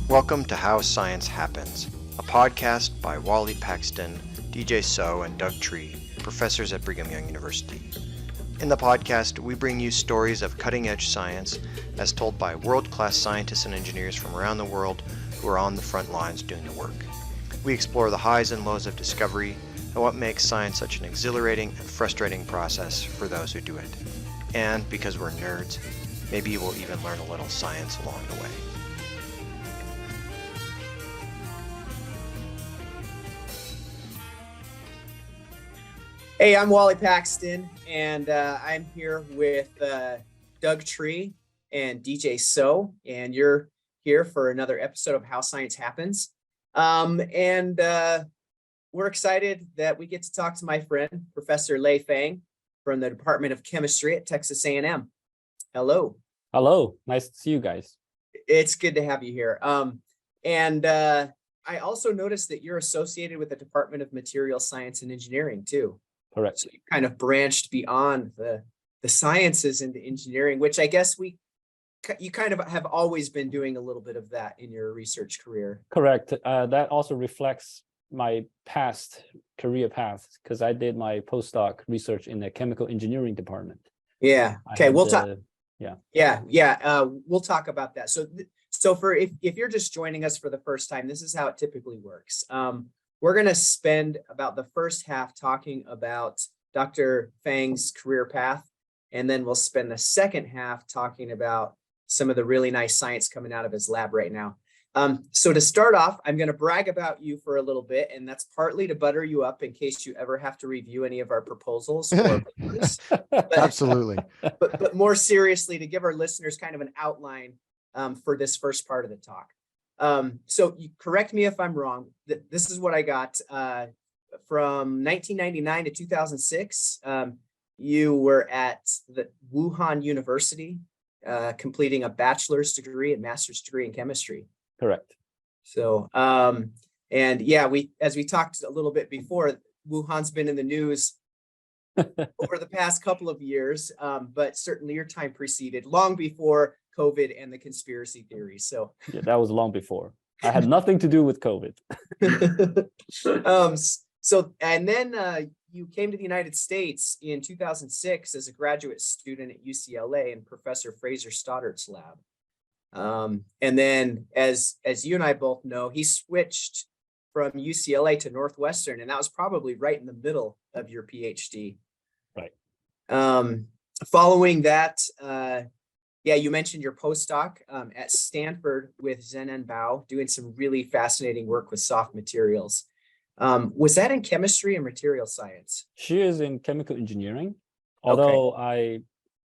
Welcome to How Science Happens, a podcast by Wally Paxton, DJ So, and Doug Tree, professors at Brigham Young University. In the podcast, we bring you stories of cutting-edge science as told by world-class scientists and engineers from around the world who are on the front lines doing the work. We explore the highs and lows of discovery and what makes science such an exhilarating and frustrating process for those who do it. And because we're nerds, maybe we'll even learn a little science along the way. Hey, I'm Wally Paxton, and I'm here with Doug Tree and DJ So, and you're here for another episode of How Science Happens. We're excited that we get to talk to my friend, Professor Lei Fang from the Department of Chemistry at Texas A&M. Hello. Hello, nice to see you guys. It's good to have you here. I also noticed that you're associated with the Department of Material Science and Engineering too. Correct. So you kind of branched beyond the sciences into engineering, which I guess you kind of have always been doing a little bit of that in your research career. Correct. That also reflects my past career path because I did my postdoc research in the chemical engineering department. Yeah. Okay. We'll talk. Yeah. We'll talk about that. So for if you're just joining us for the first time, this is how it typically works. We're going to spend about the first half talking about Dr. Fang's career path, and then we'll spend the second half talking about some of the really nice science coming out of his lab right now. So to start off, I'm going to brag about you for a little bit, and that's partly to butter you up in case you ever have to review any of our proposals or papers. Absolutely. But more seriously, to give our listeners kind of an outline for this first part of the talk. So you correct me if I'm wrong. This is what I got from 1999 to 2006. You were at the Wuhan University, completing a bachelor's degree and master's degree in chemistry. Correct. So, as we talked a little bit before, Wuhan's been in the news over the past couple of years, but certainly your time preceded long before COVID and the conspiracy theories. So yeah, that was long before. I had nothing to do with COVID. Then you came to the United States in 2006 as a graduate student at UCLA in Professor Fraser Stoddart's lab. And then as you and I both know, he switched from UCLA to Northwestern, and that was probably right in the middle of your PhD. Right. Following that, you mentioned your postdoc at Stanford with Zhenan Bao, doing some really fascinating work with soft materials. Was that in chemistry and material science? She is in chemical engineering, although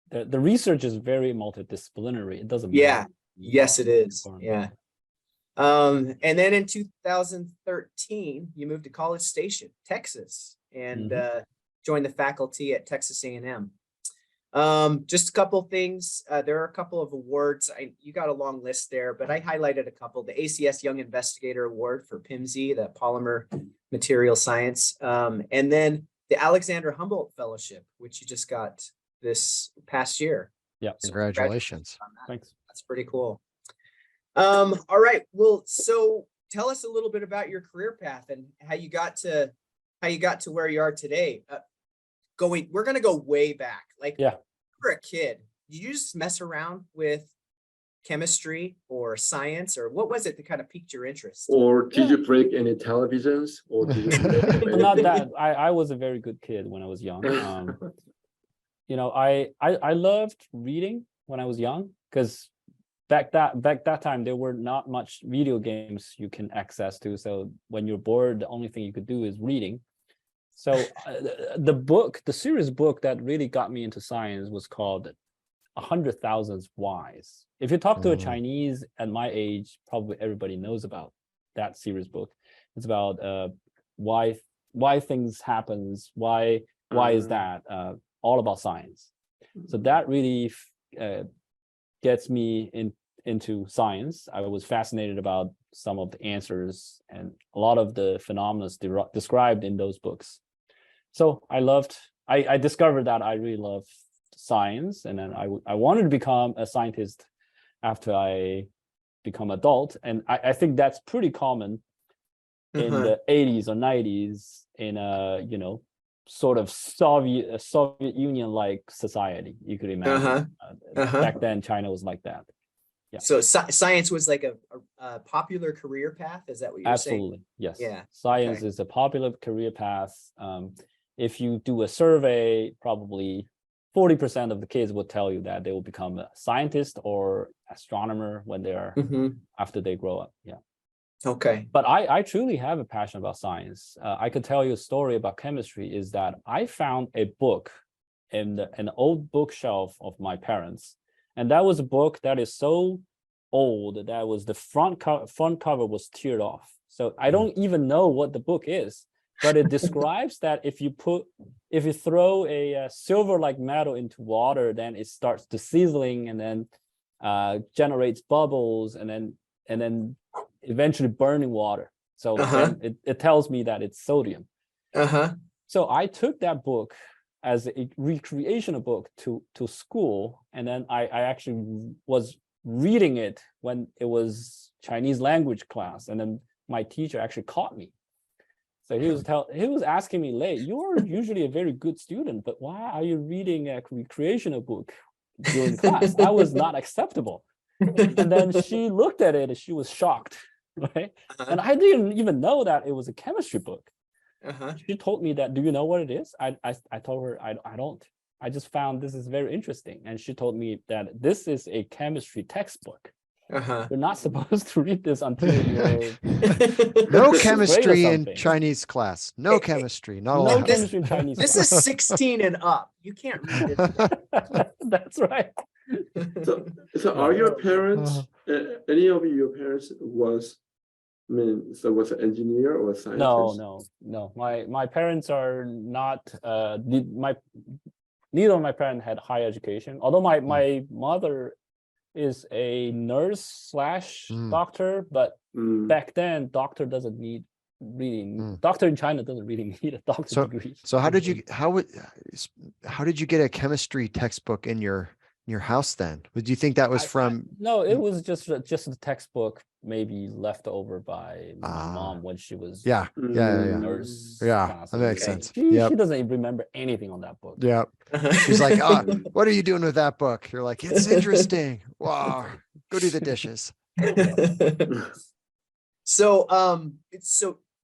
the research is very multidisciplinary. It doesn't matter. Yes, it is. Yeah. And then in 2013, you moved to College Station, Texas, and joined the faculty at Texas A&M. Just a couple things. There are a couple of awards. You got a long list there, but I highlighted a couple. The ACS Young Investigator Award for PIMSY, the Polymer Material Science, and then the Alexander Humboldt Fellowship, which you just got this past year. Yeah, so congratulations. Thanks. That's pretty cool. All right. Well, so tell us a little bit about your career path and how you got to where you are today. We're going to go way back. Like, yeah, when you were a kid, did you just mess around with chemistry or science, or what was it that kind of piqued your interest? Or did you break any televisions? Or did you not that. I was a very good kid when I was young. I loved reading when I was young because back that time there were not much video games you can access to. So when you're bored, the only thing you could do is reading. So the series book that really got me into science was called 100,000 Whys. If you talk to a Chinese at my age, probably everybody knows about that series book. It's about why things happens, why is that, all about science. So that really gets me into science. I was fascinated about some of the answers and a lot of the phenomena described in those books. So I discovered that I really love science, and then I wanted to become a scientist after I become adult. And I think that's pretty common in the 80s or 90s in a, you know, sort of Soviet Union like society, you could imagine. Back then China was like that. Yeah. So science was like a popular career path. Is that what you're saying? Absolutely, yes. Yeah. Science Okay. is a popular career path. If you do a survey, probably 40% of the kids will tell you that they will become a scientist or astronomer when they are after they grow up. Yeah. Okay. But I truly have a passion about science. I could tell you a story about chemistry is that I found a book in an old bookshelf of my parents. And that was a book that is so old that was the front cover was teared off. So I don't even know what the book is, but it describes that if you throw a silver-like metal into water, then it starts to sizzling and then generates bubbles and then eventually burning water. So then it tells me that it's sodium. So I took that book as a recreational book to school, and then I actually was reading it when it was Chinese language class, and then my teacher actually caught me. So he was asking me, Lei, you're usually a very good student, but why are you reading a recreational book during class? That was not acceptable. And then she looked at it and she was shocked, right? And I didn't even know that it was a chemistry book. She told me that, do you know what it is? I told her, I don't. I just found this is very interesting. And she told me that this is a chemistry textbook. You're not supposed to read this until you're No chemistry in Chinese class. No chemistry. Not allowed. No chemistry in Chinese This class. is 16 and up. You can't read it. That's right. So are your parents, any of your parents was an engineer or a scientist? No. My parents are not. Neither of my parents had higher education. Although my mother is a nurse / doctor, but back then doctor doesn't need reading. Doctor in China doesn't really need a doctor's degree. So how did you get a chemistry textbook in your house then? Would you think that was from? No, it was just the textbook, maybe left over by my mom when she was nurse. Yeah, that makes sense. She doesn't even remember anything on that book. Yeah, she's like, what are you doing with that book? You're like, it's interesting. Wow, go do the dishes. So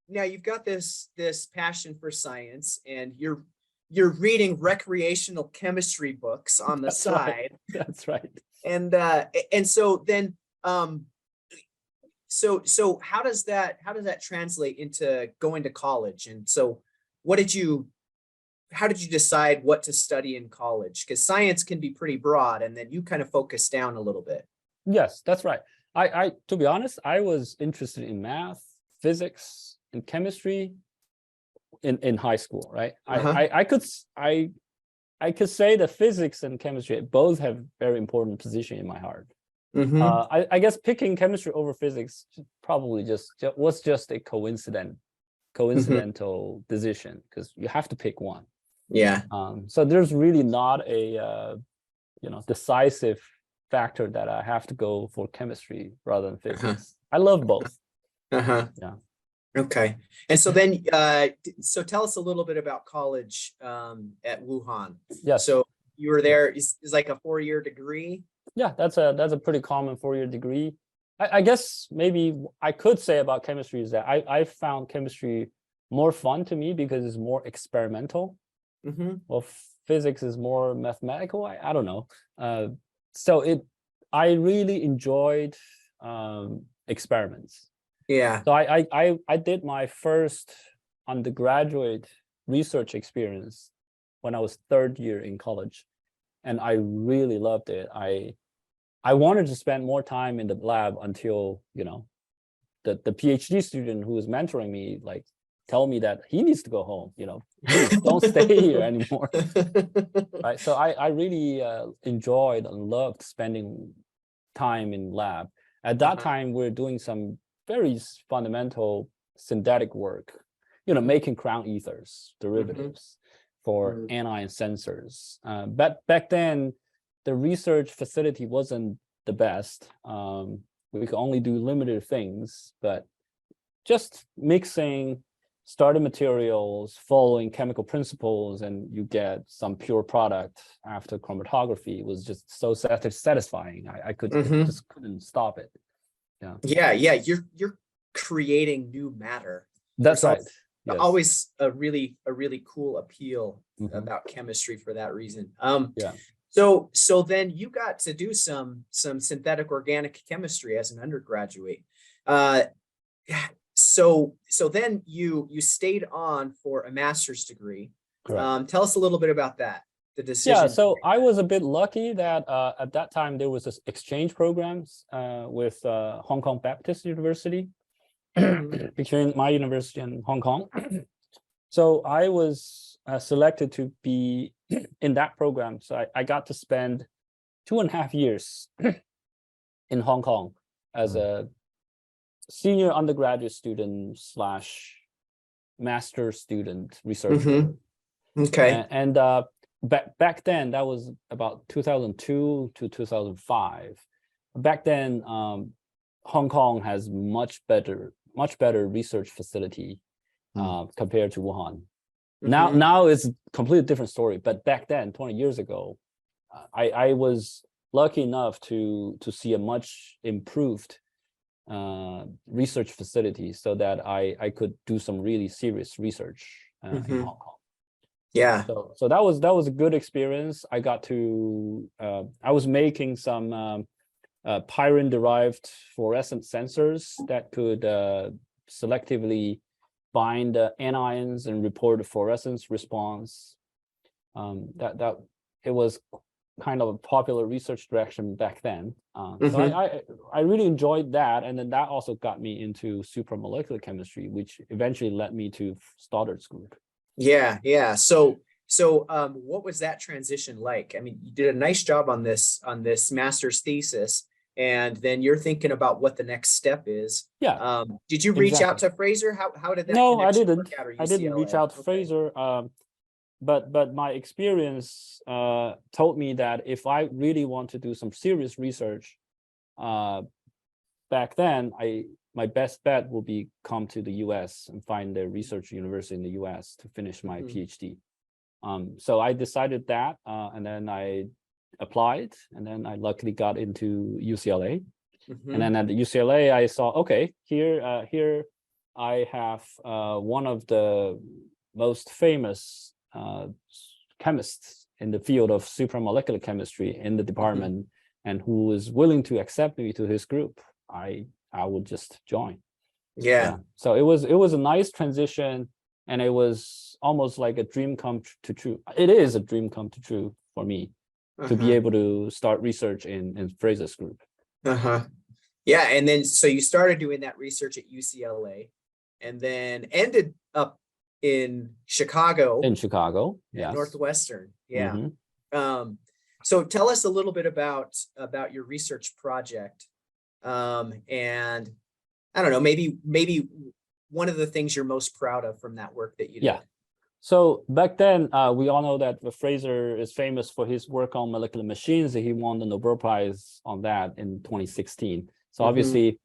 now you've got this passion for science, and you're reading recreational chemistry books on the side. Right. That's right. And so then so how does that translate into going to college? And so how did you decide what to study in college? Because science can be pretty broad, and then you kind of focus down a little bit. Yes, that's right. I to be honest, I was interested in math, physics, and chemistry in high school, right? I could say that physics and chemistry both have very important position in my heart. I guess picking chemistry over physics probably was just a coincidental decision, because you have to pick one. Yeah. So there's really not a decisive factor that I have to go for chemistry rather than physics. I love both. Yeah. Okay. And so then, so tell us a little bit about college at Wuhan. Yes. So you were there, is like a 4-year degree? Yeah, that's a pretty common 4-year degree. I guess maybe I could say about chemistry is that I found chemistry more fun to me because it's more experimental. Well, physics is more mathematical. I don't know. So I really enjoyed experiments. Yeah. So I did my first undergraduate research experience when I was 3rd year in college, and I really loved it. I wanted to spend more time in the lab until, the PhD student who was mentoring me, like, tell me that he needs to go home, please don't stay here anymore. Right. So I really enjoyed and loved spending time in lab. At that time, we're doing some very fundamental synthetic work, making crown ethers, derivatives for anion sensors. But back then, the research facility wasn't the best. we could only do limited things, but just mixing starting materials, following chemical principles, and you get some pure product after chromatography was just so satisfying. I could just couldn't stop it. Yeah. You're creating new matter. That's right. Yes. Always a really cool appeal about chemistry for that reason. So then you got to do some synthetic organic chemistry as an undergraduate. So then you stayed on for a master's degree. Tell us a little bit about that. The decision. Yeah, so I was a bit lucky that at that time there was this exchange programs with Hong Kong Baptist University between my university and Hong Kong. So I was selected to be in that program. So I got to spend 2.5 years in Hong Kong as a senior undergraduate student / master student researcher. Okay. And back then, that was about 2002 to 2005. Back then, Hong Kong has much better research facility compared to Wuhan. Now it's a completely different story. But back then, 20 years ago, I was lucky enough to see a much improved research facility so that I could do some really serious research in Hong Kong. Yeah. So that was a good experience. I got to I was making some pyrene-derived fluorescent sensors that could selectively bind anions and report a fluorescence response. That it was kind of a popular research direction back then. So I really enjoyed that, and then that also got me into supramolecular chemistry, which eventually led me to Stoddard's group. Yeah. So what was that transition like? I mean, you did a nice job on this master's thesis, and then you're thinking about what the next step is. Yeah. Did you reach out to Fraser? How did that? No, I didn't. Work out, or I didn't reach out to Fraser. But my experience told me that if I really want to do some serious research, back then my best bet will be come to the U.S. and find a research university in the U.S. to finish my PhD. So I decided that, and then I applied, and then I luckily got into UCLA. And then at the UCLA, I saw, okay, here I have one of the most famous chemists in the field of supramolecular chemistry in the department, and who is willing to accept me to his group. I would just join. So it was a nice transition, and it was almost like a dream come to true. It is a dream come to true for me to be able to start research in Fraser's group. Yeah, and then so you started doing that research at UCLA, and then ended up in Chicago. Yeah. Northwestern. Yeah. So tell us a little bit about your research project, and I don't know, maybe one of the things you're most proud of from that work that you did. Yeah. So back then, we all know that Fraser is famous for his work on molecular machines. He won the Nobel Prize on that in 2016. So obviously,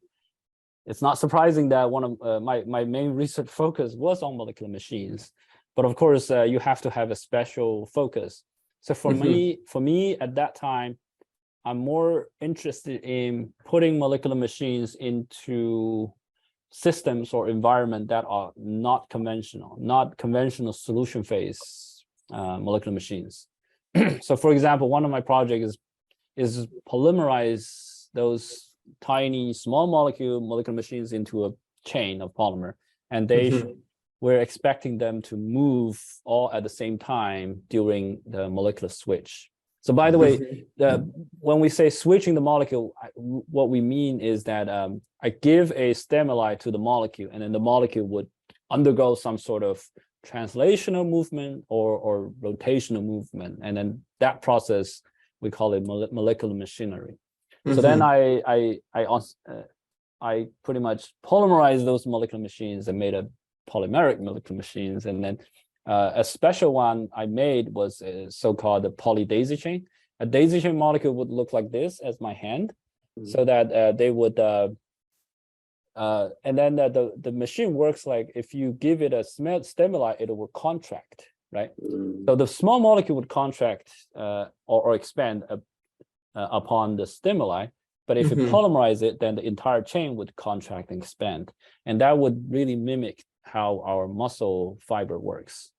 it's not surprising that one of my main research focus was on molecular machines. But of course, you have to have a special focus. So for me at that time, I'm more interested in putting molecular machines into systems or environment that are not conventional solution phase molecular machines. So for example, one of my projects is polymerize those tiny small molecular machines into a chain of polymer, and we're expecting them to move all at the same time during the molecular switch. So by the way, when we say switching the molecule, what we mean is that I give a stimuli to the molecule, and then the molecule would undergo some sort of translational movement or rotational movement, and then that process we call it molecular machinery. So then I pretty much polymerized those molecular machines and made a polymeric molecular machines, and then a special one I made was a so-called poly daisy chain. A daisy chain molecule would look like this as my hand, so that they would and then the machine works like if you give it a stimuli, it will contract, right? So the small molecule would contract or expand upon the stimuli, but if you polymerize it, then the entire chain would contract and expand, and that would really mimic how our muscle fiber works.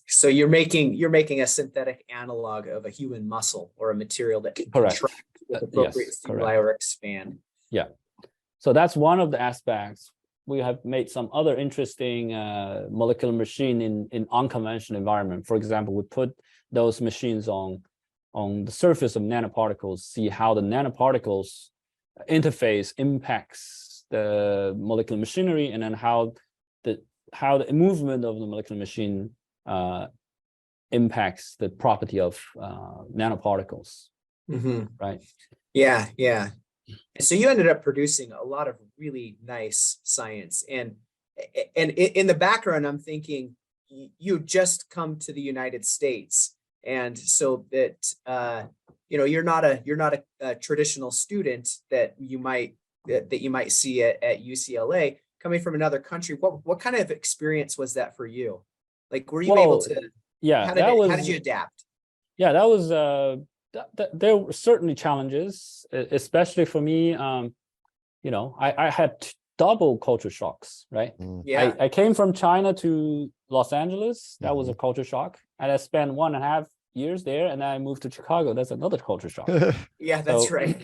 So you're making a synthetic analog of a human muscle or a material that can Correct. contract with appropriate stimuli or expand. Yeah. So that's one of the aspects. We have made some other interesting molecular machine in unconventional environment. For example, we put those machines on the surface of nanoparticles, see how the nanoparticles interface impacts the molecular machinery, and then how the movement of the molecular machine impacts the property of nanoparticles. Right? Yeah, yeah. And so you ended up producing a lot of really nice science. And in the background, I'm thinking you just come to the United States, and so that you're not a traditional student that you might see at UCLA coming from another country. What kind of experience was that for you? Like, were you able to? Yeah, how did you adapt? Yeah, that was there were certainly challenges, especially for me. I had double culture shocks, right? Yeah, I came from China to Los Angeles. That was a culture shock, and I spent 1.5 years there, and then I moved to Chicago. That's another culture shock. Yeah, that's right.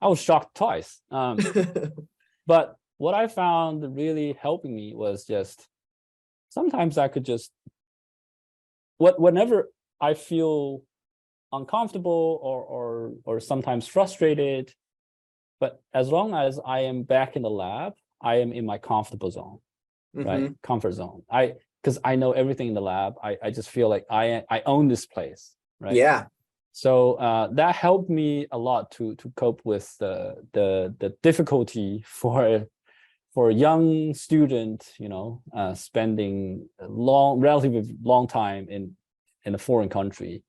I was shocked twice. But what I found really helping me was just sometimes I could just whenever I feel uncomfortable or sometimes frustrated, but as long as I am back in the lab, I am in my comfortable zone, right? Comfort zone. Because I know everything in the lab. I just feel like I own this place, right? Yeah. So that helped me a lot to cope with the difficulty for a young student, spending relatively long time in a foreign country.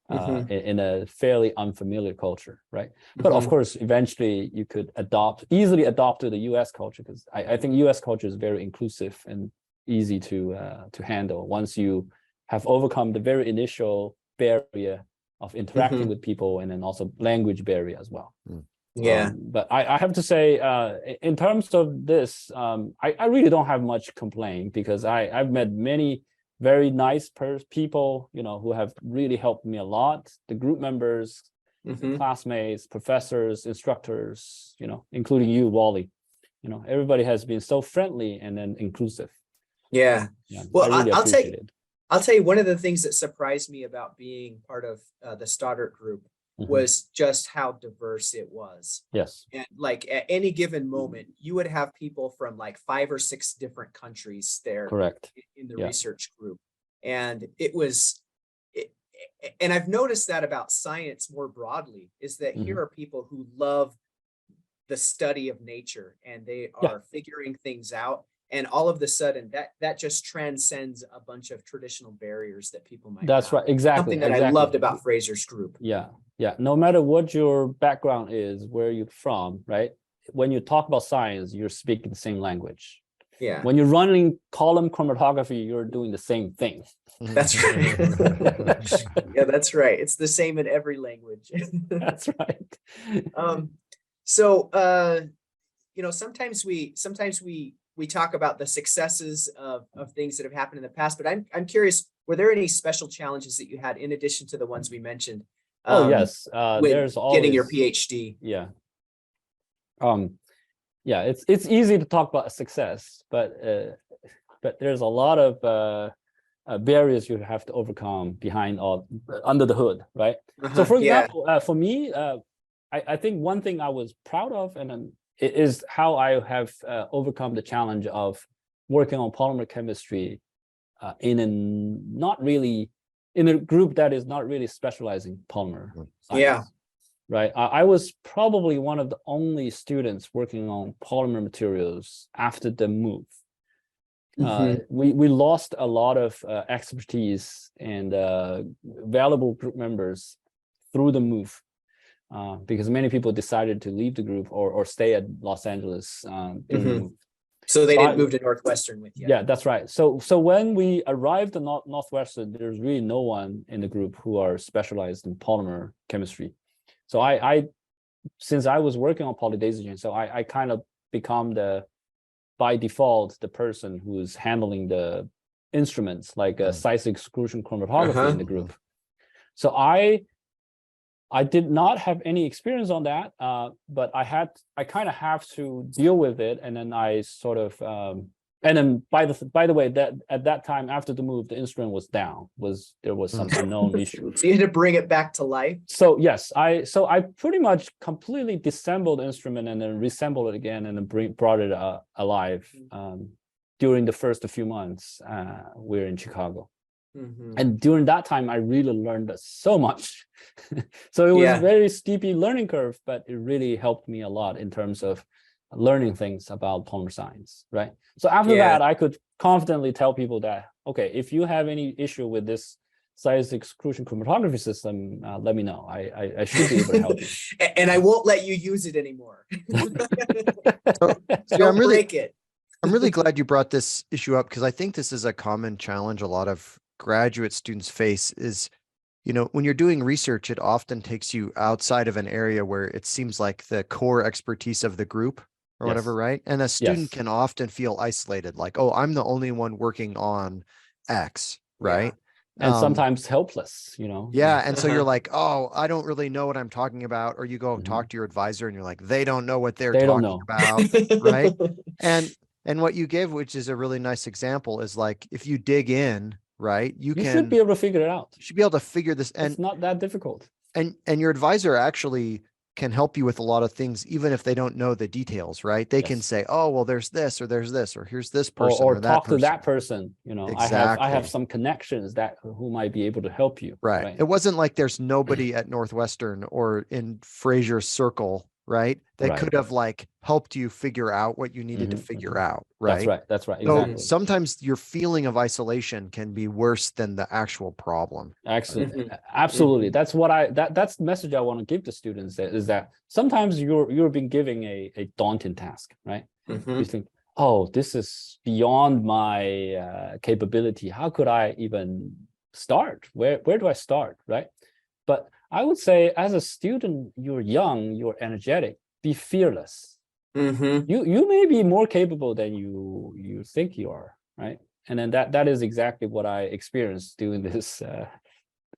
In a fairly unfamiliar culture, right? But of course, eventually you could easily adopt to the U.S. culture, because I think U.S. culture is very inclusive and easy to handle once you have overcome the very initial barrier of interacting with people, and then also language barrier as well. Yeah. But I have to say, in terms of this, I really don't have much complaint, because I've met many very nice people, who have really helped me a lot. The group members, classmates, professors, instructors, including you, Wally. Everybody has been so friendly and then inclusive. Yeah. Well, I'll tell you, one of the things that surprised me about being part of the Stoddard group was just how diverse it was. Yes. And like at any given moment, you would have people from like 5 or 6 different countries there. Correct. In the research group. And and I've noticed that about science more broadly, is that here are people who love the study of nature, and they are figuring things out. And all of a sudden that just transcends a bunch of traditional barriers that people might That's have. right. Exactly. Something that I loved about Fraser's group. Yeah. Yeah. No matter what your background is, where you're from, right? When you talk about science, you're speaking the same language. Yeah. When you're running column chromatography, you're doing the same thing. That's right. Yeah, that's right. It's the same in every language. That's right. So sometimes we talk about the successes of things that have happened in the past, but I'm curious, were there any special challenges that you had in addition to the ones we mentioned? Yes, there's always getting your PhD. Yeah. Yeah, it's easy to talk about success, but there's a lot of barriers you have to overcome behind or under the hood, right? So for example, for me, I think one thing I was proud of is how I have overcome the challenge of working on polymer chemistry in a group that is not really specializing polymer science. Yeah. Right. I was probably one of the only students working on polymer materials after the move. We lost a lot of expertise and valuable group members through the move. because many people decided to leave the group or stay at Los Angeles during the move. So they didn't move to Northwestern with you. Yeah, that's right. So when we arrived at Northwestern, there's really no one in the group who are specialized in polymer chemistry. So I since I was working on polydaisy, so I kind of become by default the person who's handling the instruments like size exclusion chromatography in the group. So I did not have any experience on that, but I kind of have to deal with it, and then I sort of and then by the way, that at that time after the move, the instrument was down. There was some unknown issue. So you had to bring it back to life. So yes, I pretty much completely disassembled the instrument and then reassembled it again and then brought it alive during the first few months we're in Chicago. And during that time, I really learned so much. So it was a very steepy learning curve, but it really helped me a lot in terms of learning things about polymer science, right? So after that, I could confidently tell people that, okay, if you have any issue with this size exclusion chromatography system, let me know. I should be able to help you. And I won't let you use it anymore. Don't break it. I'm really glad you brought this issue up, because I think this is a common challenge a lot of graduate students face is, when you're doing research, it often takes you outside of an area where it seems like the core expertise of the group or whatever, right? And a student can often feel isolated, like, oh, I'm the only one working on X, right? And sometimes helpless, Yeah. And so you're like, oh, I don't really know what I'm talking about. Or you go talk to your advisor and you're like, they don't know what they're talking about, right? And what you give, which is a really nice example, is like, if you dig in, right, you should be able to figure it out. You should be able to figure this. And it's not that difficult. And your advisor actually can help you with a lot of things, even if they don't know the details, right? They can say, oh, well, there's this, or here's this person, or that talk person. to that person. Exactly. I have some connections who might be able to help you. Right. It wasn't like there's nobody at Northwestern or in Fraser's circle, right? They could have like helped you figure out what you needed to figure out, right? That's right. Exactly. So sometimes your feeling of isolation can be worse than the actual problem. Absolutely. Absolutely. That's that's the message I want to give to students, is that sometimes you're being given a daunting task, right? You think, oh, this is beyond my capability. How could I even start? Where do I start, right? But I would say, as a student, you're young, you're energetic, be fearless. You may be more capable than you think you are, right? And then that is exactly what I experienced doing this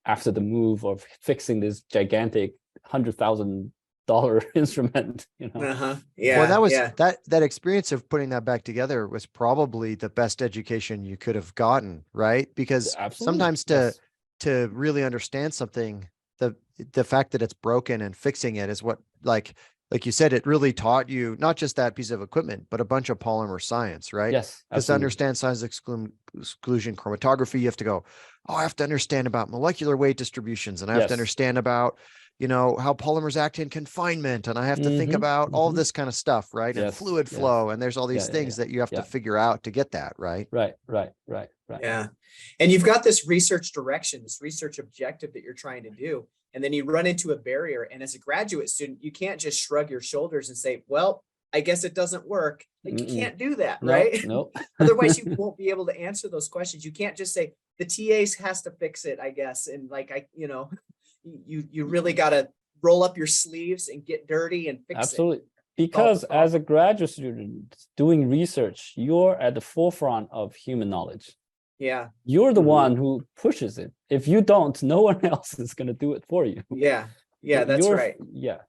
after the move of fixing this gigantic $100,000 instrument. Well, that was that experience of putting that back together was probably the best education you could have gotten, right? Because sometimes to really understand something, the fact that it's broken and fixing it is what, like you said, it really taught you not just that piece of equipment, but a bunch of polymer science, right? Yes. Because to understand size exclusion chromatography, you have to go, oh, I have to understand about molecular weight distributions, and I have to understand about, how polymers act in confinement, and I have to think about all this kind of stuff, right? And fluid flow, and there's all these things that you have to figure out to get that, right? Right. Yeah. And you've got this research direction, this research objective that you're trying to do. And then you run into a barrier. And as a graduate student, you can't just shrug your shoulders and say, well, I guess it doesn't work. Like, you can't do that, right? No. Otherwise, you won't be able to answer those questions. You can't just say the TA has to fix it, I guess. And you really got to roll up your sleeves and get dirty and fix it. Absolutely. Because as a graduate student doing research, you're at the forefront of human knowledge. Yeah. You're the one who pushes it. If you don't, no one else is going to do it for you. Yeah. Yeah, that's right. Yeah.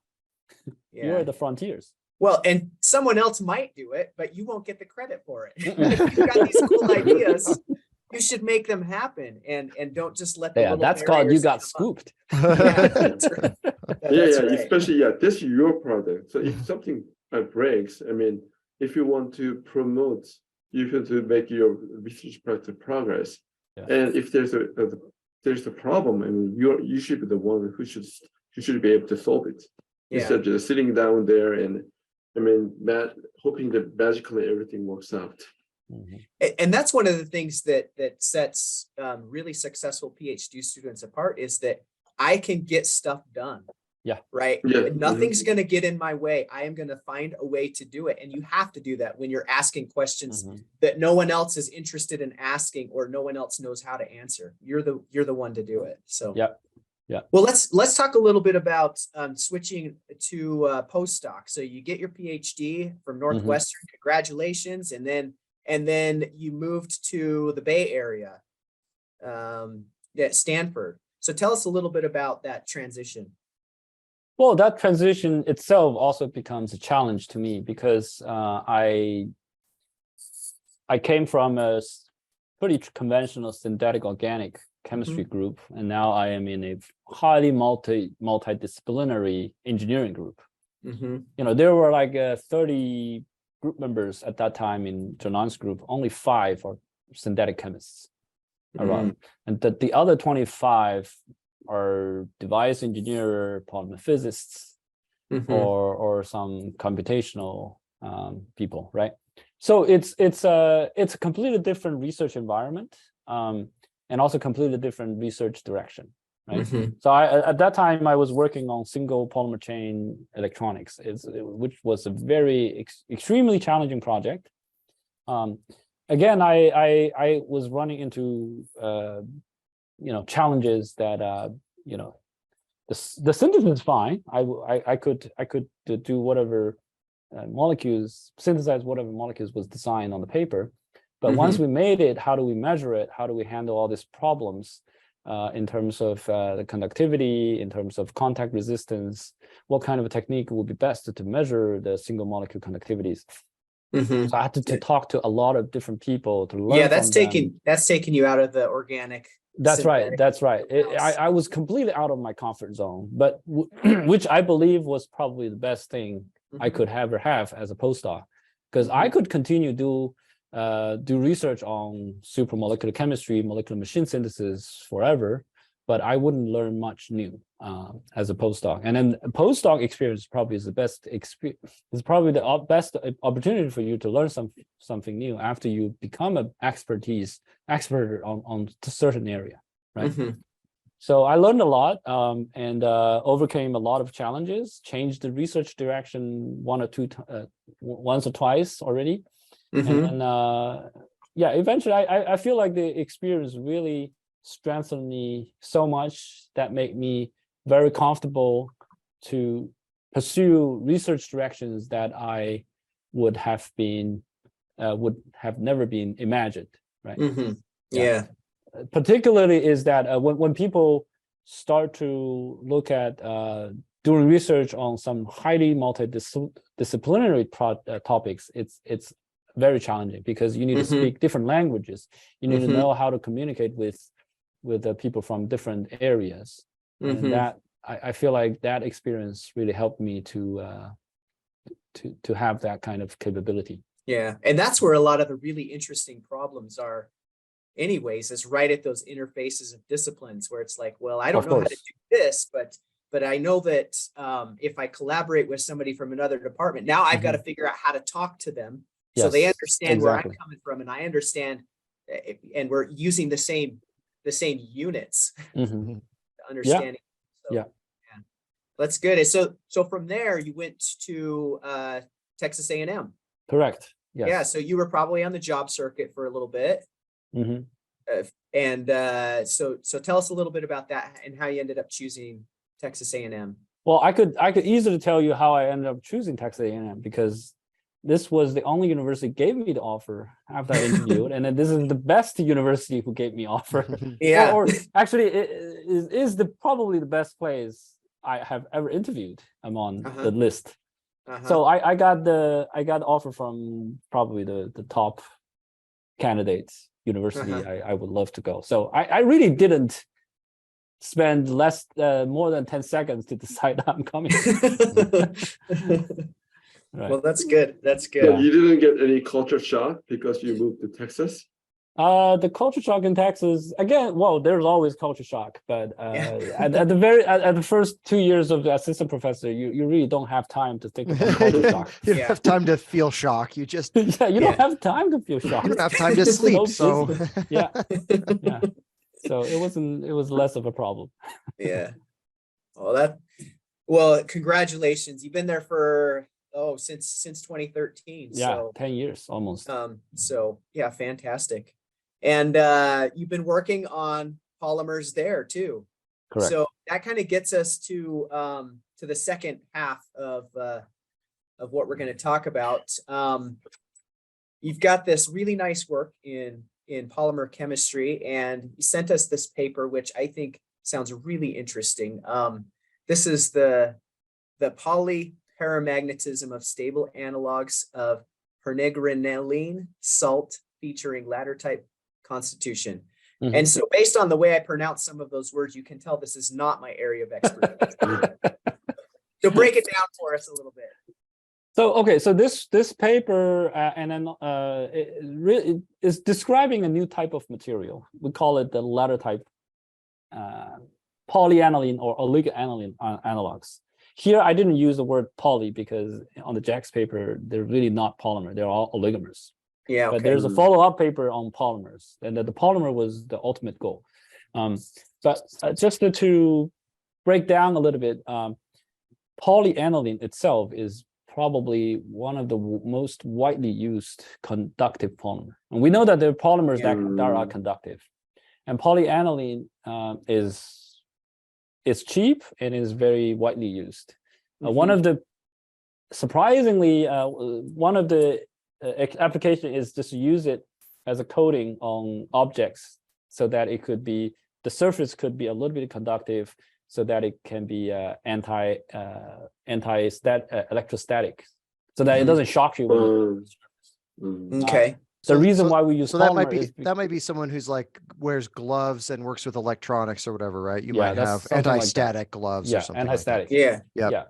You're at the frontiers. Well, and someone else might do it, but you won't get the credit for it. If you've got these cool ideas, you should make them happen, and don't just let them. That's called you got scooped. That's right. Especially this is your product. So if something breaks, I mean, if you want to promote, you have to make your research project progress. And if there's a problem, I mean, you should be the one who should be able to solve it, instead of just sitting down there and, I mean, hoping that magically everything works out. And that's one of the things that sets really successful PhD students apart, is that I can get stuff done. Yeah. Right. Yeah. Nothing's going to get in my way. I am going to find a way to do it. And you have to do that when you're asking questions that no one else is interested in asking, or no one else knows how to answer. You're the one to do it. So Yeah. Yeah. Well, let's talk a little bit about switching to postdoc. So you get your PhD from Northwestern. Congratulations. And then you moved to the Bay Area, at Stanford. So tell us a little bit about that transition. Well, that transition itself also becomes a challenge to me, because I came from a pretty conventional synthetic organic chemistry group, and now I am in a highly multidisciplinary engineering group. You know, there were like 30 group members at that time in Janan's group. Only 5 are synthetic chemists around, and the other 25 are device engineer, polymer physicists, or some computational people, right? So it's a completely different research environment, and also completely different research direction, right? So at that time I was working on single polymer chain electronics, which was a very extremely challenging project. Again, I was running into challenges that the synthesis is fine. I could do whatever molecules, synthesize whatever molecules was designed on the paper, but once we made it, how do we measure it? How do we handle all these problems in terms of the conductivity, in terms of contact resistance? What kind of a technique would be best to measure the single molecule conductivities? So I had to talk to a lot of different people to learn. Yeah, that's taking you out of the organic. That's right. I was completely out of my comfort zone, but which I believe was probably the best thing I could ever have as a postdoc, because I could continue do research on supramolecular chemistry, molecular machine synthesis forever, but I wouldn't learn much new as a postdoc. And then a postdoc experience probably is the best experience. It's probably the best opportunity for you to learn something new after you become an expert on a certain area, right? So I learned a lot and overcame a lot of challenges, changed the research direction once or twice already. And then, eventually I feel like the experience really strengthened me so much that made me very comfortable to pursue research directions that I would have never been imagined, right? Yeah. Particularly is that when people start to look at doing research on some highly multidisciplinary topics, it's very challenging, because you need to speak different languages. You need to know how to communicate with the people from different areas. And that I feel like that experience really helped me to have that kind of capability. Yeah, and that's where a lot of the really interesting problems are anyways, is right at those interfaces of disciplines, where it's like, well, I don't know how to do this, but I know that if I collaborate with somebody from another department, now I've got to figure out how to talk to them. So they understand where I'm coming from, and I understand, and we're using the same units, understanding. Yeah. That's good. So from there you went to Texas A&M. Correct. Yes. Yeah. So you were probably on the job circuit for a little bit. So tell us a little bit about that and how you ended up choosing Texas A&M. Well, I could easily tell you how I ended up choosing Texas A&M, because this was the only university gave me the offer after I interviewed, and then this is the best university who gave me offer. Yeah, or actually, it is probably the best place I have ever interviewed among the list. So I got the offer from probably the top candidates university I would love to go. So I really didn't spend more than 10 seconds to decide I'm coming. Right. Well, that's good. That's good. So you didn't get any culture shock because you moved to Texas? The culture shock in Texas, again, well, there's always culture shock, but at the first 2 years of the assistant professor, you really don't have time to think about culture shock. You don't have time to feel shock. You just don't have time to feel shock. You don't have time to sleep. So yeah. So it was less of a problem. Yeah. Well, Well, congratulations. You've been there for since 2013. Yeah, So 10 years almost. So yeah, fantastic. And you've been working on polymers there too. Correct. So that kind of gets us to the second half of what we're going to talk about. You've got this really nice work in polymer chemistry, and you sent us this paper, which I think sounds really interesting. This is the paramagnetism of stable analogs of Paramagnetism salt featuring ladder type constitution. Mhm. And so based on the way I pronounce some of those words, you can tell this is not my area of expertise. So break it down for us a little bit. So, okay, so this paper it really is describing a new type of material. We call it the ladder type polyaniline or oligoaniline analogs. Here, I didn't use the word poly because on the Jack's paper, they're really not polymer. They're all oligomers. Yeah, okay. But there's a follow-up paper on polymers, and that the polymer was the ultimate goal. But just to break down a little bit, polyaniline itself is probably one of the most widely used conductive polymer. And we know that there are polymers that are conductive. And polyaniline is cheap and is very widely used. One of the, surprisingly, one of the application is just to use it as a coating on objects so that it could be, the surface could be a little bit conductive so that it can be electrostatic, so that it doesn't shock you when you okay. The reason why we use so polymer that might be someone who's like wears gloves and works with electronics or whatever, right? You might that's have something like anti-static gloves or something anti-static. like that. Yeah. Yeah.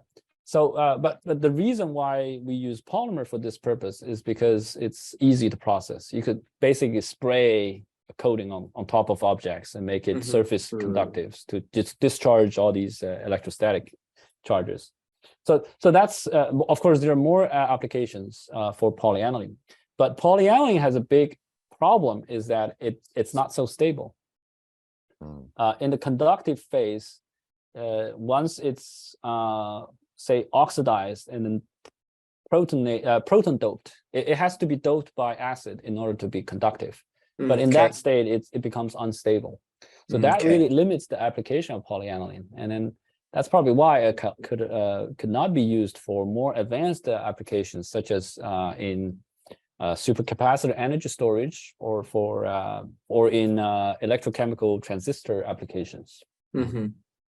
So, but the reason why we use polymer for this purpose is because it's easy to process. You could basically spray a coating on top of objects and make it surface conductive to discharge all these electrostatic charges. So that's, of course, there are more applications for polyaniline, but polyaniline has a big problem is that it's not so stable. In the conductive phase, once it's say oxidized and then proton doped, it has to be doped by acid in order to be conductive. But in that state, it becomes unstable. So that really limits the application of polyaniline. And then that's probably why it could not be used for more advanced applications, such as in supercapacitor energy storage or in electrochemical transistor applications.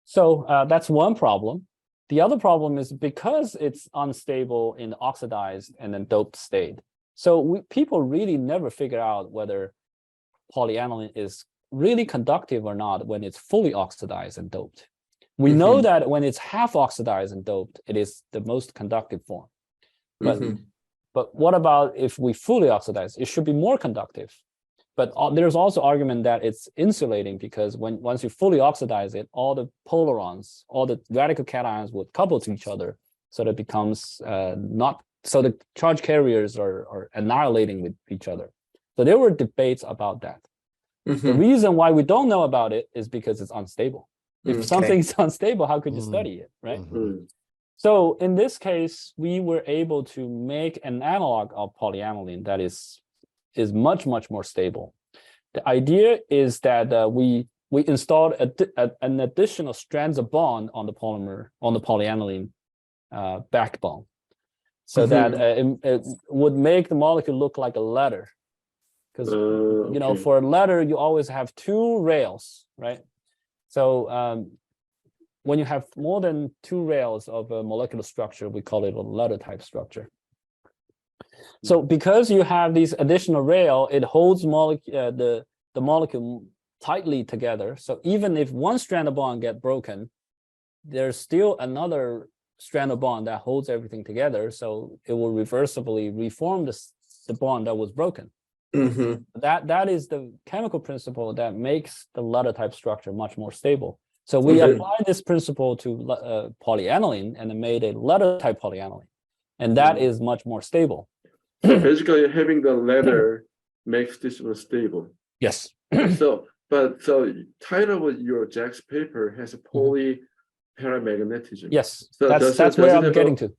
So that's one problem. The other problem is because it's unstable in the oxidized and then doped state. So people really never figure out whether polyaniline is really conductive or not when it's fully oxidized and doped. We know that when it's half oxidized and doped, it is the most conductive form. But what about if we fully oxidize? It should be more conductive. But there's also argument that it's insulating because once you fully oxidize it, all the polarons, all the radical cations would couple to each other, so that it becomes so the charge carriers are annihilating with each other. So there were debates about that. The reason why we don't know about it is because it's unstable. If something's unstable, how could you study it, right? So in this case, we were able to make an analog of polyaniline that is much more stable. The idea is that we installed an additional strands of bond on the polymer, on the polyaniline backbone, so that it would make the molecule look like a letter. Because you know, for a letter, you always have two rails, right? So when you have more than two rails of a molecular structure, we call it a letter type structure. So because you have these additional rail, it holds the molecule tightly together. So even if one strand of bond get broken, there's still another strand of bond that holds everything together. So it will reversibly reform the bond that was broken. That is the chemical principle that makes the letter type structure much more stable. So we applied this principle to polyaniline and made a letter type polyaniline, and that is much more stable. So basically, having the letter makes this one stable. Yes. So title of your Jack's paper has a paramagnetism. Yes, So that's where I'm getting to.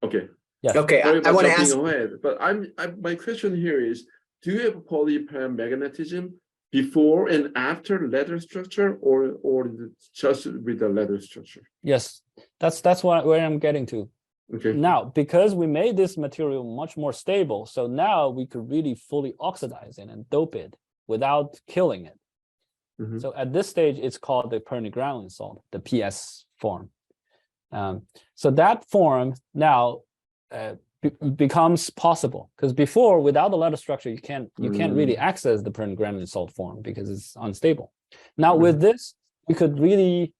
Okay. Yes. Okay, Sorry I about want to jumping ask. ahead, but my question here is: do you have polyparamagnetism before and after ladder structure, or just with the ladder structure? Yes, that's where I'm getting to. Okay. Now, because we made this material much more stable, so now we could really fully oxidize it and dope it without killing it. Mhm. So at this stage, it's called the Paramagnetic salt, the PS form. So that form now becomes possible, because before, without the ladder structure, you can't really access the Paramagnetic salt form because it's unstable. Now with this, we could really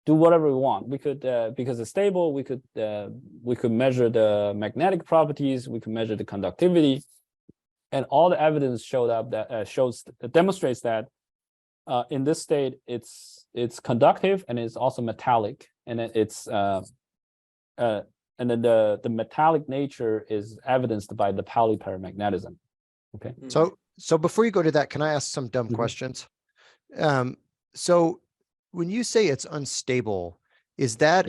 do whatever we want. We could, because it's stable, we could measure the magnetic properties, we could measure the conductivity, and all the evidence showed up that demonstrates that in this state it's conductive and it's also metallic, and it's and then the metallic nature is evidenced by the Pauli paramagnetism. Okay. So before you go to that, can I ask some dumb questions? So when you say it's unstable, is that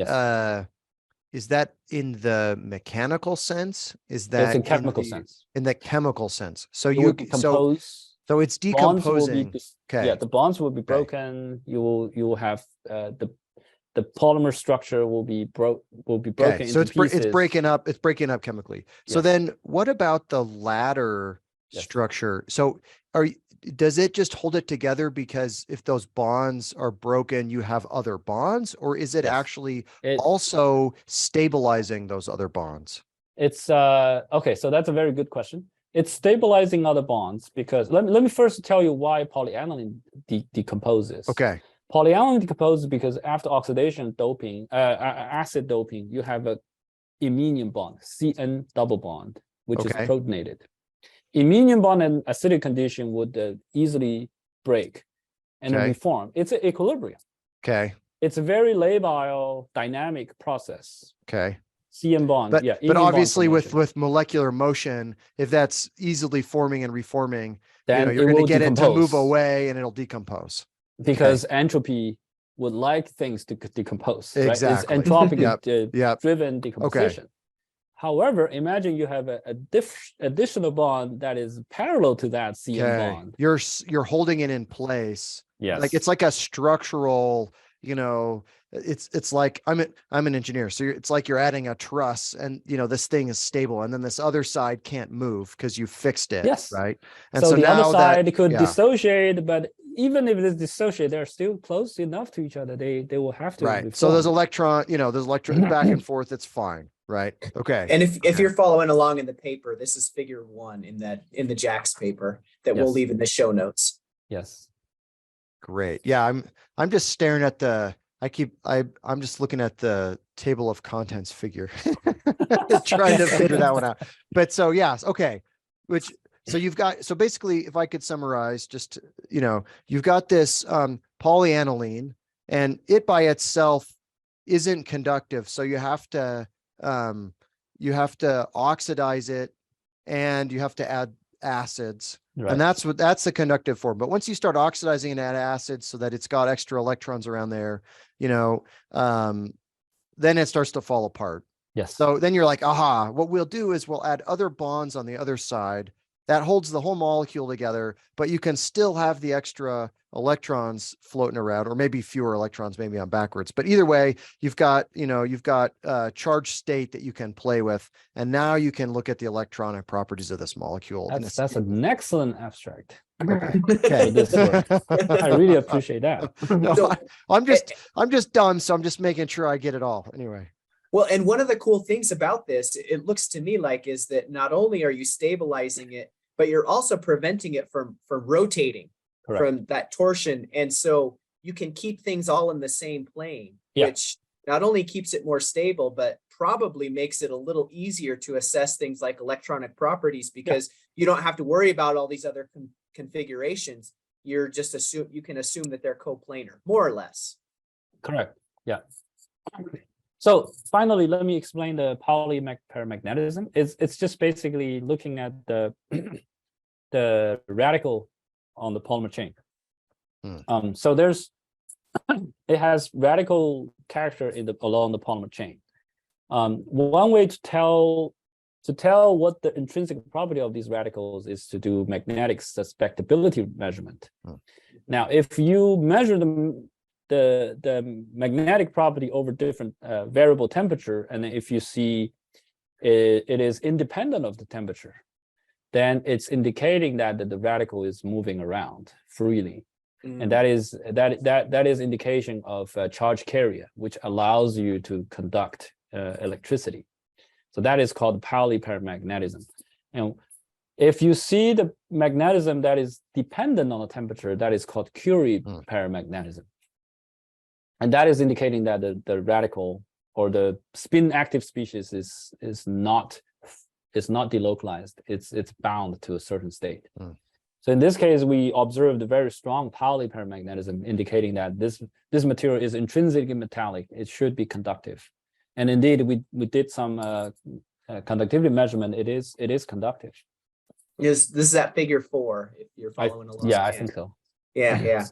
in the mechanical sense? Is that in chemical sense? In the chemical sense. So it will decompose. So it's decomposing. Okay. Yeah, the bonds will be broken. You will have the polymer structure will be broken so into pieces. It's breaking up chemically. So then what about the ladder structure? So does it just hold it together because if those bonds are broken, you have other bonds, or is it actually also stabilizing those other bonds? It's okay, so that's a very good question. It's stabilizing other bonds because let me first tell you why polyaniline decomposes. Okay. Polyaniline decomposes because after oxidation doping, acid doping, you have a iminium bond, CN double bond, which is protonated. Iminium bond in acidic condition would easily break and reform. It's an equilibrium. Okay. It's a very labile dynamic process. Okay. CN bond, but obviously with molecular motion, if that's easily forming and reforming, then you're going to get it to move away and it'll decompose. Because entropy would like things to decompose. Exactly. Right? It's entropic driven decomposition. Okay. However, imagine you have a additional bond that is parallel to that CN bond. You're holding it in place. Yes. Like it's like a structural, it's like I'm an engineer. So it's like you're adding a truss and this thing is stable. And then this other side can't move because you fixed it. Yes. Right. And so the now other side could dissociate, but even if it's dissociate, they're still close enough to each other. They will have to. Right. So those electrons back and forth. It's fine. Right. Okay. And if you're following along in the paper, this is figure 1 in the Jack's paper that we'll leave in the show notes. Yes. Great. Yeah. I'm just staring at I'm just looking at the table of contents figure, trying to figure that one out. But so, yes. Okay. So basically, if I could summarize, just, you've got this polyaniline, and it by itself isn't conductive. So you have to oxidize it, and you have to add acids. Right. And that's the conductive form. But once you start oxidizing and add acids so that it's got extra electrons around there, then it starts to fall apart. Yes. So then you're like, aha, what we'll do is we'll add other bonds on the other side that holds the whole molecule together, but you can still have the extra electrons floating around, or maybe fewer electrons, maybe on backwards. But either way, you've got charged state that you can play with, and now you can look at the electronic properties of this molecule. That's an excellent abstract. Okay. This work. I really appreciate that. No, I'm just dumb, so I'm just making sure I get it all. Anyway. Well, and one of the cool things about this, it looks to me like, is that not only are you stabilizing it, but you're also preventing it from rotating. Correct. From that torsion. And so you can keep things all in the same plane, which not only keeps it more stable, but probably makes it a little easier to assess things like electronic properties, because you don't have to worry about all these other configurations. You can assume that they're coplanar, more or less. Correct. Yeah. So finally, let me explain the Pauli paramagnetism. It's just basically looking at the radical on the polymer chain. So there's it has radical character along the polymer chain. One way to tell what the intrinsic property of these radicals is to do magnetic susceptibility measurement. Now, if you measure the magnetic property over different variable temperature, and if you see it is independent of the temperature, then it's indicating that the radical is moving around freely. And that is indication of charge carrier, which allows you to conduct electricity. So that is called Pauli paramagnetism. And if you see the magnetism that is dependent on the temperature, that is called Curie paramagnetism. And that is indicating that the radical or the spin active species is not delocalized. It's bound to a certain state. So in this case, we observed a very strong Pauli paramagnetism, indicating that this material is intrinsically metallic. It should be conductive. And indeed, we did some conductivity measurement. It is conductive. This is at figure 4, if you're following along. Yeah, I think so. Yeah.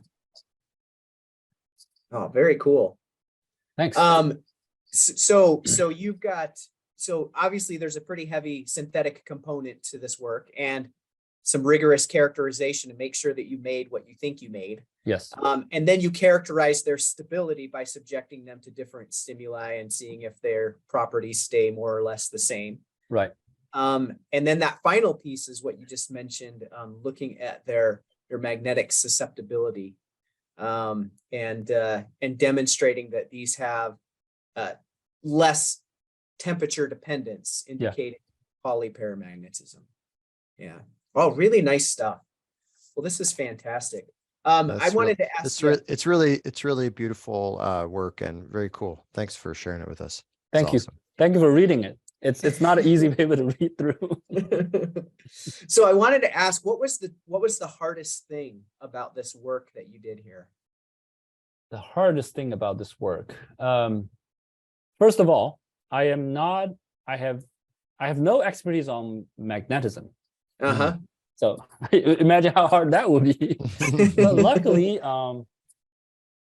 Oh, very cool. Thanks. So you've got, so obviously there's a pretty heavy synthetic component to this work and some rigorous characterization to make sure that you made what you think you made. Yes. And then you characterize their stability by subjecting them to different stimuli and seeing if their properties stay more or less the same. Right. And then that final piece is what you just mentioned, looking at their magnetic susceptibility, and demonstrating that these have less temperature dependence, indicating polyparamagnetism. Yeah. Oh, really nice stuff. Well, this is fantastic. I wanted to ask. It's really beautiful work and very cool. Thanks for sharing it with us. Thank you. Awesome. Thank you for reading it. It's not an easy paper to read through. So I wanted to ask, what was the hardest thing about this work that you did here? The hardest thing about this work. First of all, I have no expertise on magnetism. So imagine how hard that would be. But luckily, I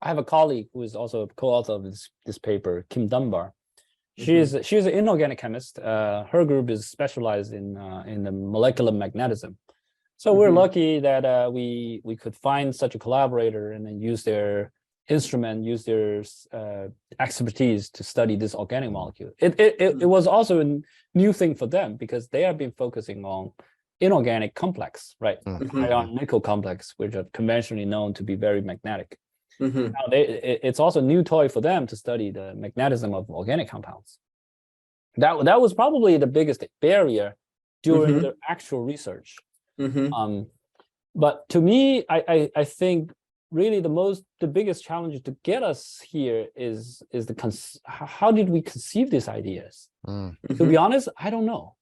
have a colleague who is also a co-author of this paper, Kim Dunbar. She's an inorganic chemist. Her group is specialized in the molecular magnetism. So we're lucky that we could find such a collaborator and then use their instrument, use their expertise to study this organic molecule. It was also a new thing for them because they have been focusing on inorganic complex, right? Iron nickel complex, which are conventionally known to be very magnetic. Now it's also a new toy for them to study the magnetism of organic compounds. That was probably the biggest barrier during the actual research. But to me, I think really the biggest challenge to get us here is how did we conceive these ideas? To be honest, I don't know.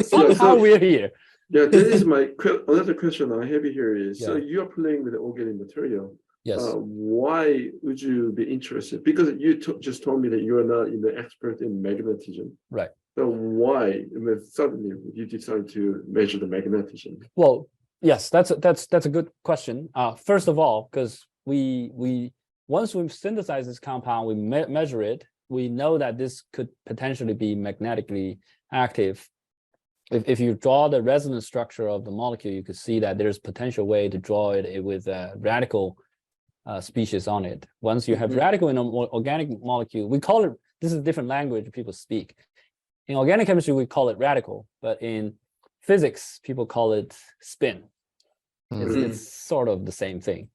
Somehow we're here. Yeah, this is my another question I have here is, so you're playing with the organic material. Yes. Why would you be interested? Because you just told me that you are not the expert in magnetism. Right. So why suddenly you decide to measure the magnetism? Well, yes, that's a good question. First of all, because we once we've synthesized this compound, we measure it, we know that this could potentially be magnetically active. If you draw the resonance structure of the molecule, you could see that there's potential way to draw it with a radical species on it. Once you have radical in an organic molecule, we call it, this is a different language people speak. In organic chemistry, we call it radical, but in physics, people call it spin. It's sort of the same thing.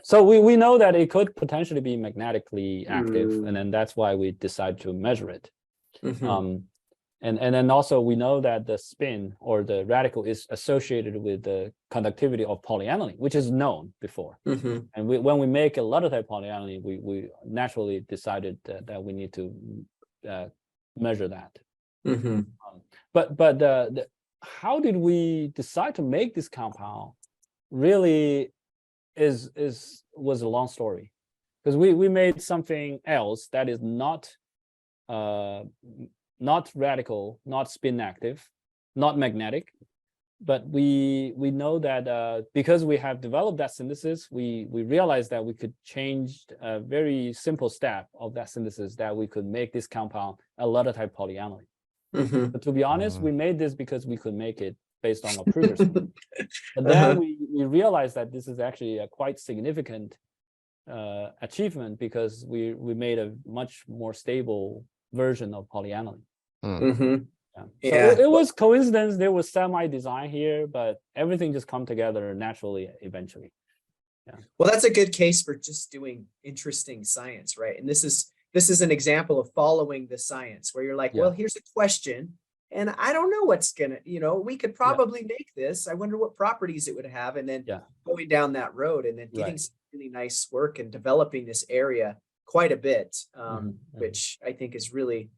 So we know that it could potentially be magnetically active, and then that's why we decide to measure it. And then also we know that the spin or the radical is associated with the conductivity of polyaniline, which is known before. And when we make a laterite polyaniline, we naturally decided that we need to measure that. But how did we decide to make this compound really was a long story, because we made something else that is not radical, not spin active, not magnetic, but we know that because we have developed that synthesis, we realized that we could change a very simple step of that synthesis, that we could make this compound a letter-type polyaniline. But to be honest, we made this because we could make it based on a previous one. But then we realized that this is actually a quite significant achievement, because we made a much more stable version of polyaniline. Yeah. So it was coincidence. There was semi-design here, but everything just come together naturally eventually. Yeah. Well, that's a good case for just doing interesting science, right? And this is an example of following the science, where you're like, well, here's a question, and I don't know what's gonna, we could probably make this. I wonder what properties it would have, and then going down that road, and then getting some really nice work and developing this area quite a bit, which I think is really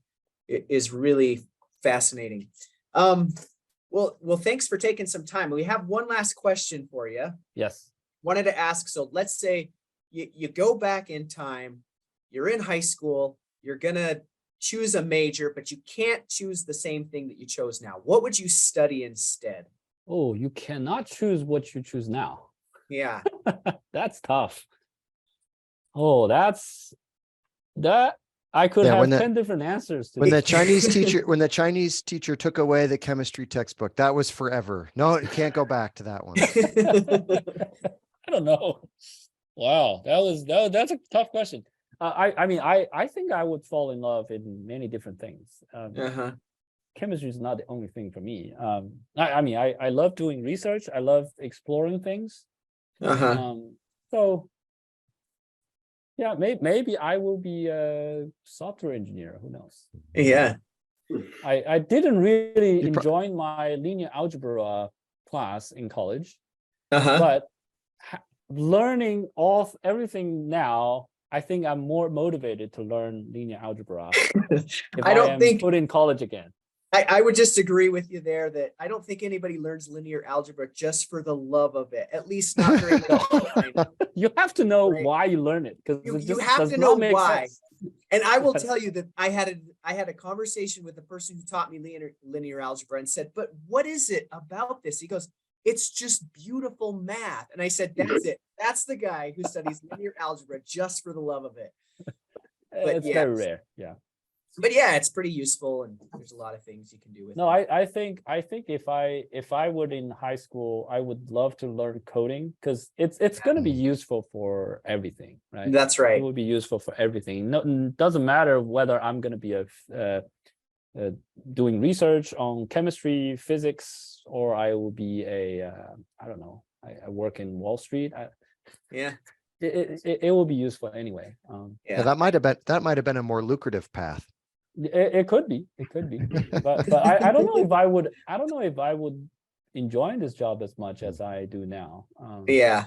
fascinating. Well, thanks for taking some time. We have one last question for you. Yes. Wanted to ask, so let's say you go back in time, you're in high school, you're gonna choose a major, but you can't choose the same thing that you chose now. What would you study instead? Oh, you cannot choose what you choose now. Yeah. That's tough. Oh, that I could have 10 different answers to when the Chinese teacher took away the chemistry textbook, that was forever. No, you can't go back to that one. I don't know. Wow, that's a tough question. I think I would fall in love in many different things. Chemistry is not the only thing for me. I love doing research. I love exploring things. So yeah, maybe I will be a software engineer. Who knows? Yeah. I didn't really enjoy my linear algebra class in college, but learning everything now, I think I'm more motivated to learn linear algebra if I am put in college again. I would just agree with you there that I don't think anybody learns linear algebra just for the love of it, at least not during the whole time. You have to know why you learn it, because you have to know why. And I will tell you that I had a conversation with the person who taught me linear algebra and said, but what is it about this? He goes, it's just beautiful math. And I said, that's it. That's the guy who studies linear algebra just for the love of it. But it's very rare. Yeah. But yeah, it's pretty useful, and there's a lot of things you can do with it. I think if I were in high school, I would love to learn coding, because it's going to be useful for everything, right? That's right. It will be useful for everything. No, it doesn't matter whether I'm going to be doing research on chemistry, physics, or I will be I don't know, I work in Wall Street. It will be useful anyway. That might have been a more lucrative path. It could be, but I don't know if I would. I don't know if I would enjoy this job as much as I do now. Yeah.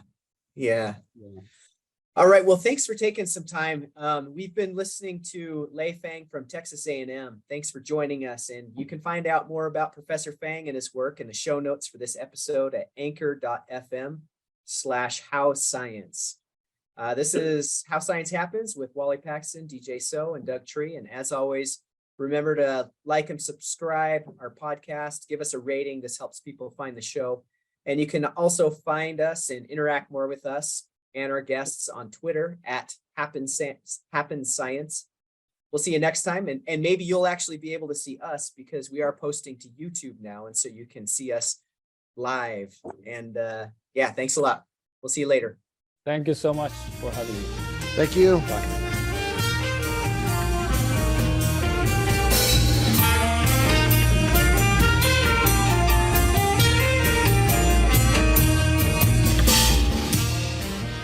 All right. Well, thanks for taking some time. We've been listening to Lei Fang from Texas A&M. Thanks for joining us. And you can find out more about Professor Fang and his work in the show notes for this episode at anchor.fm/howscience. This is How Science Happens with Wally Paxton, DJ So, and Doug Tree. And as always, remember to like and subscribe our podcast. Give us a rating. This helps people find the show. And you can also find us and interact more with us and our guests on Twitter at Happen Science. We'll see you next time. And maybe you'll actually be able to see us, because we are posting to YouTube now. And so you can see us live. And thanks a lot. We'll see you later. Thank you so much for having me. Thank you. Bye.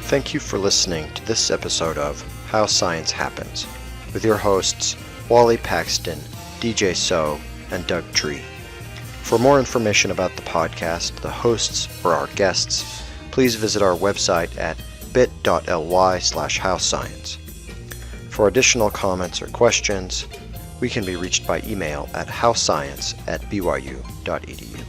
Thank you for listening to this episode of How Science Happens with your hosts Wally Paxton, DJ So, and Doug Tree. For more information about the podcast, the hosts, or our guests, please visit our website at bit.ly/howscience. For additional comments or questions, we can be reached by email at howscience@byu.edu.